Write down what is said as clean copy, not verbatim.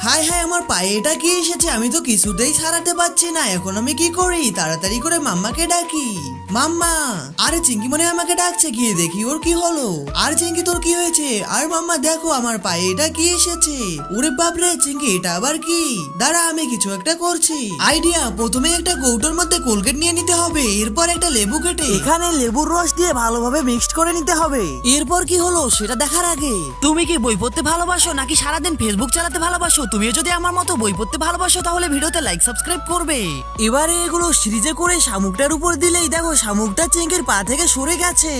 হায় হায়, আমার পায়ে এটা কি এসেছে? আমি তো কিছুতেই ছাড়াতে পারছি না। এখন আমি কি করি? তাড়াতাড়ি করে মাম্মাকে ডাকি। মাম্মা! আরে চিঙ্কি মনে হয় আমাকে ডাকছে, গিয়ে দেখি ওর কি হলো। আর চিঙ্কি, তোর কি হয়েছে? আর মাম্মা দেখো, আমার পায়ে এটা কি এসেছে। ওরে বাপরে চিঙ্কি, এটা আবার কি? দাঁড়া, আমি কিছু একটা করছি। আইডিয়া! প্রথমে একটা কৌটোর মধ্যে কোলগেট নিয়ে নিতে হবে, এরপর একটা লেবু কেটে এখানে লেবুর রস দিয়ে ভালোভাবে মিক্সড করে নিতে হবে। এরপর কি হলো সেটা দেখার আগে, তুমি কি বই পড়তে ভালোবাসো নাকি সারাদিন ফেসবুক চালাতে ভালোবাসো? তুমিও যদি আমার মতো বই পড়তে ভালোবাসো তাহলে ভিডিওতে লাইক সাবস্ক্রাইব করবে। এবারে এগুলো সিরিজে করে শামুকটার উপর দিলেই দেখো শামুকটা চিংকির পা থেকে সরে গেছে।